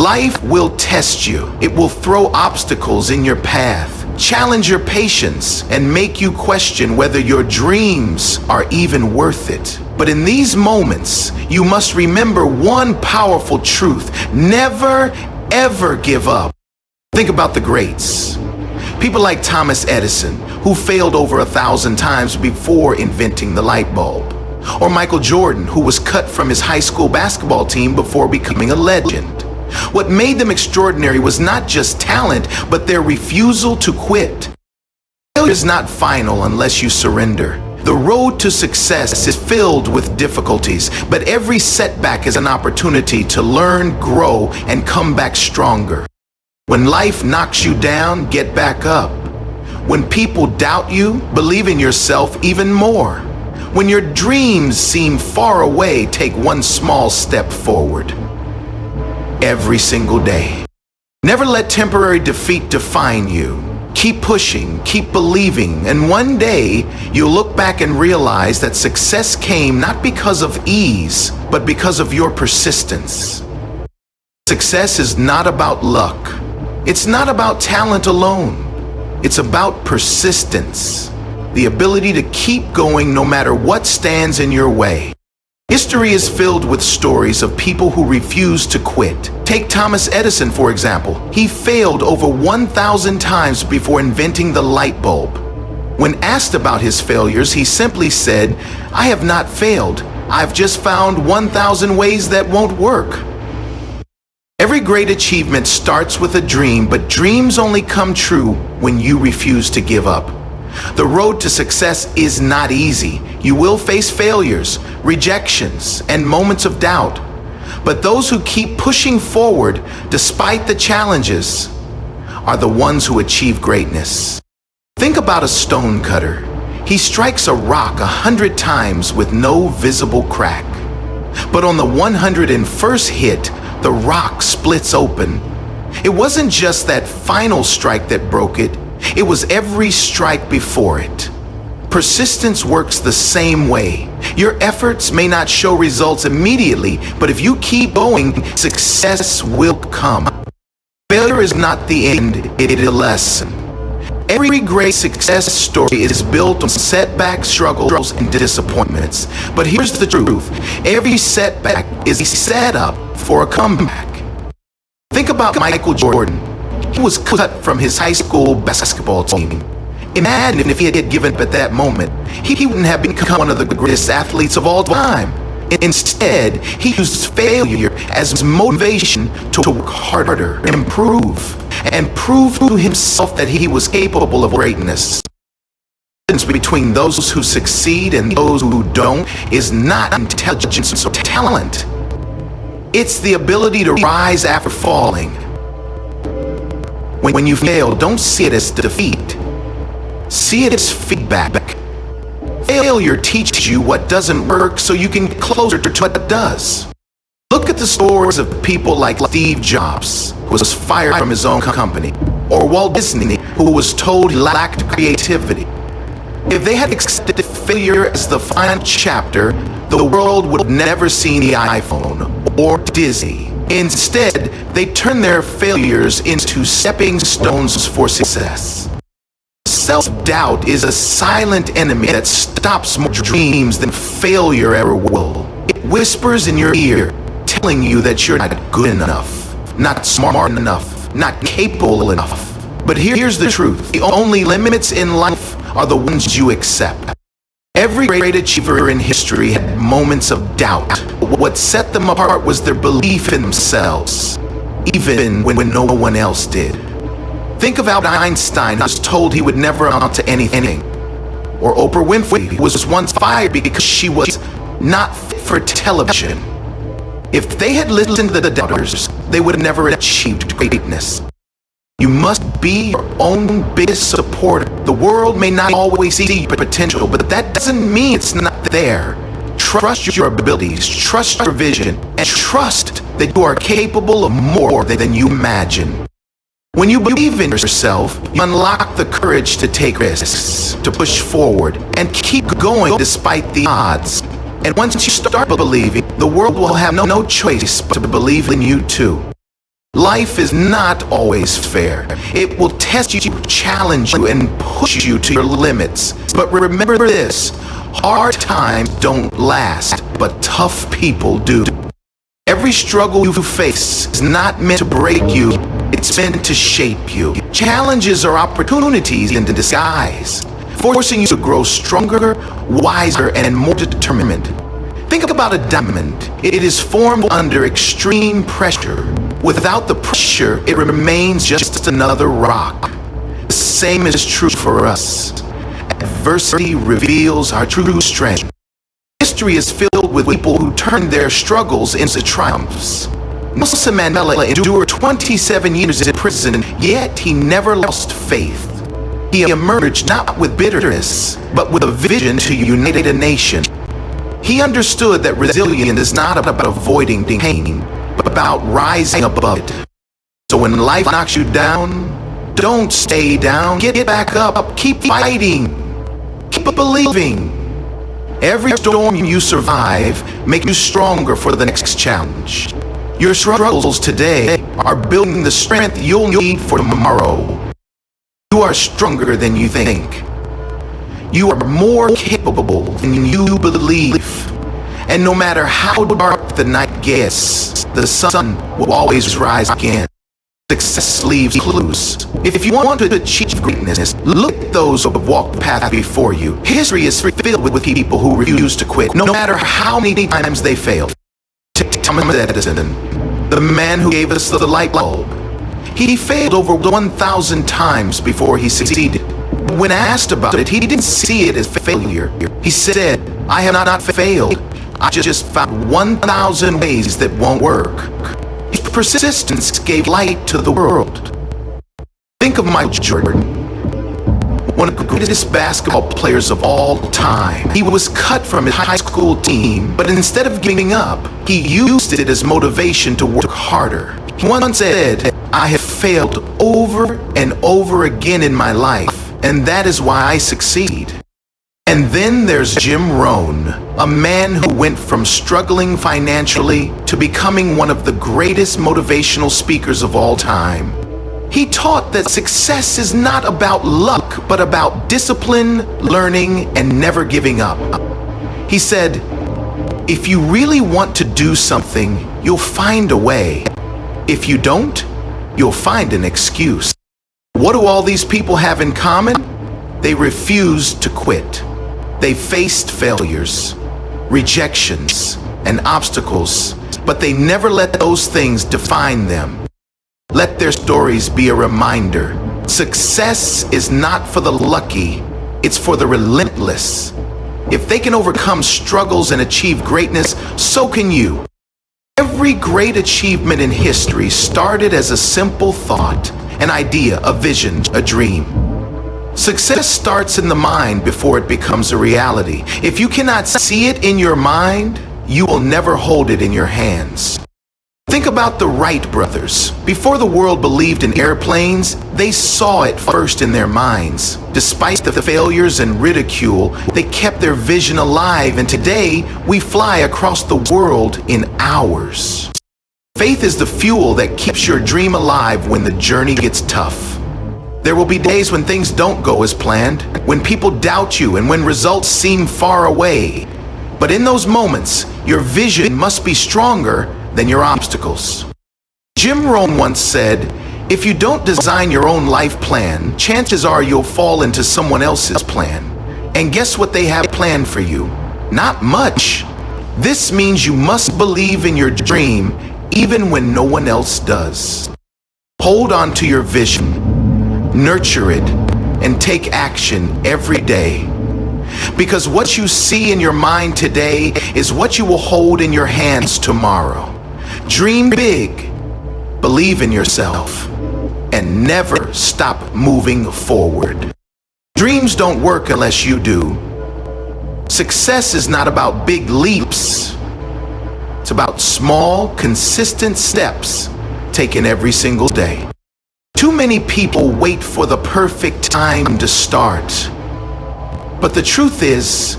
Life will test you. It will throw obstacles in your path, challenge your patience, and make you question whether your dreams are even worth it. But in these moments, you must remember one powerful truth: never, ever give up. Think about the greats. People like Thomas Edison, who failed over 1,000 times before inventing the light bulb. Or Michael Jordan, who was cut from his high school basketball team before becoming a legend. What made them extraordinary was not just talent, but their refusal to quit. Failure is not final unless you surrender. The road to success is filled with difficulties, but every setback is an opportunity to learn, grow, and come back stronger. When life knocks you down, get back up. When people doubt you, believe in yourself even more. When your dreams seem far away, take one small step forward. Every single day. Never let temporary defeat define you. Keep pushing, keep believing, and one day you'll look back and realize that success came not because of ease, but because of your persistence. Success is not about luck. It's not about talent alone. It's about persistence, the ability to keep going no matter what stands in your way. History is filled with stories of people who refused to quit. Take Thomas Edison, for example. He failed over 1,000 times before inventing the light bulb. When asked about his failures, he simply said, "I have not failed. I've just found 1,000 ways that won't work." Every great achievement starts with a dream, but dreams only come true when you refuse to give up. The road to success is not easy. You will face failures, rejections, and moments of doubt. But those who keep pushing forward despite the challenges are the ones who achieve greatness. Think about a stone cutter. He strikes a rock 100 times with no visible crack. But on the 101st hit, the rock splits open. It wasn't just that final strike that broke it. It was every strike before it. Persistence works the same way. Your efforts may not show results immediately, but if you keep going, success will come. Failure is not the end, it is a lesson. Every great success story is built on setbacks, struggles, and disappointments. But here's the truth: every setback is a setup for a comeback. Think about Michael Jordan. He was cut from his high school basketball team. Imagine if he had given up at that moment. He wouldn't have become one of the greatest athletes of all time. Instead, he used failure as motivation to work harder, improve, and prove to himself that he was capable of greatness. The difference between those who succeed and those who don't is not intelligence or talent. It's the ability to rise after falling. When you fail, don't see it as defeat. See it as feedback. Failure teaches you what doesn't work so you can get closer to what does. Look at the stories of people like Steve Jobs, who was fired from his own company, or Walt Disney, who was told he lacked creativity. If they had accepted failure as the final chapter, the world would have never seen the iPhone or Disney. Instead, they turned their failures into stepping stones for success. Self-doubt is a silent enemy that stops more dreams than failure ever will. It whispers in your ear, telling you that you're not good enough, not smart enough, not capable enough. But here's the truth: the only limits in life are the ones you accept. Every great achiever in history had moments of doubt. What set them apart was their belief in themselves, even when no one else did. Think of Albert Einstein, who was told he would never amount to anything. Or Oprah Winfrey, who was once fired because she was not fit for television. If they had listened to the doubters, they would have never achieved greatness. You must be your own biggest supporter. The world may not always see your potential, but that doesn't mean it's not there. Trust your abilities, trust your vision, and trust that you are capable of more than you imagine. When you believe in yourself, you unlock the courage to take risks, to push forward, and keep going despite the odds. And once you start believing, the world will have no choice but to believe in you too. Life is not always fair. It will test you, challenge you, and push you to your limits. But remember this, hard times don't last, but tough people do. Every struggle you face is not meant to break you, it's meant to shape you. Challenges are opportunities in disguise, forcing you to grow stronger, wiser, and more determined. Think about a diamond. It is formed under extreme pressure. Without the pressure, it remains just another rock. The same is true for us. Adversity reveals our true strength. History is filled with people who turned their struggles into triumphs. Nelson Mandela endured 27 years in prison, yet he never lost faith. He emerged not with bitterness, but with a vision to unite a nation. He understood that resilience is not about avoiding pain, but about rising above it. So when life knocks you down, don't stay down. Get back up. Keep fighting. Keep believing. Every storm you survive makes you stronger for the next challenge. Your struggles today are building the strength you'll need for tomorrow. You are stronger than you think. You are more capable than you believe. And no matter how dark the night gets, the sun will always rise again. Success leaves clues. If you want to achieve greatness, look at those who have walked the path before you. History is filled with people who refuse to quit, no matter how many times they failed. Take Thomas Edison, the man who gave us the light bulb. He failed over 1,000 times before he succeeded. When asked about it, he didn't see it as failure. He said, I have not failed. I just found 1,000 ways that won't work. His persistence gave light to the world. Think of Michael Jordan, one of the greatest basketball players of all time. He was cut from his high school team, but instead of giving up, he used it as motivation to work harder. He once said, I have failed over and over again in my life, and that is why I succeed. And then there's Jim Rohn, a man who went from struggling financially to becoming one of the greatest motivational speakers of all time. He taught that success is not about luck, but about discipline, learning, and never giving up. He said, if you really want to do something, you'll find a way. If you don't, you'll find an excuse. What do all these people have in common? They refused to quit. They faced failures, rejections, and obstacles, but they never let those things define them. Let their stories be a reminder. Success is not for the lucky, it's for the relentless. If they can overcome struggles and achieve greatness, so can you. Every great achievement in history started as a simple thought, an idea, a vision, a dream. Success starts in the mind before it becomes a reality. If you cannot see it in your mind, you will never hold it in your hands. Think about the Wright brothers. Before the world believed in airplanes, they saw it first in their minds. Despite the failures and ridicule, they kept their vision alive, and today we fly across the world in hours. Faith is the fuel that keeps your dream alive when the journey gets tough. There will be days when things don't go as planned, when people doubt you, and when results seem far away. But in those moments, your vision must be stronger than your obstacles. Jim Rohn once said, if you don't design your own life plan, chances are you'll fall into someone else's plan. And guess what they have planned for you? Not much. This means you must believe in your dream even when no one else does. Hold on to your vision, nurture it, and take action every day. Because what you see in your mind today is what you will hold in your hands tomorrow. Dream big, believe in yourself, and never stop moving forward. Dreams don't work unless you do. Success is not about big leaps. It's about small, consistent steps taken every single day. Too many people wait for the perfect time to start. But the truth is,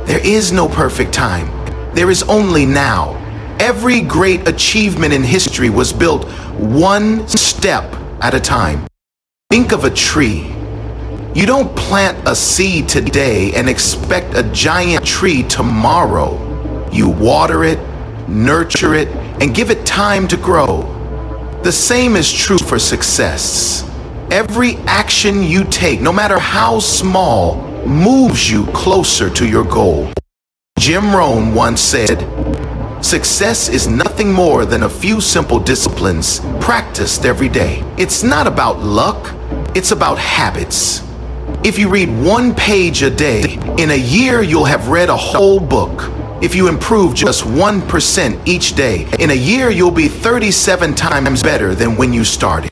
there is no perfect time. There is only now. Every great achievement in history was built one step at a time. Think of a tree. You don't plant a seed today and expect a giant tree tomorrow. You water it, nurture it, and give it time to grow. The same is true for success. Every action you take, no matter how small, moves you closer to your goal. Jim Rohn once said, "Success is nothing more than a few simple disciplines practiced every day." It's not about luck, it's about habits. If you read one page a day, in a year you'll have read a whole book. If you improve just 1% each day, in a year you'll be 37 times better than when you started.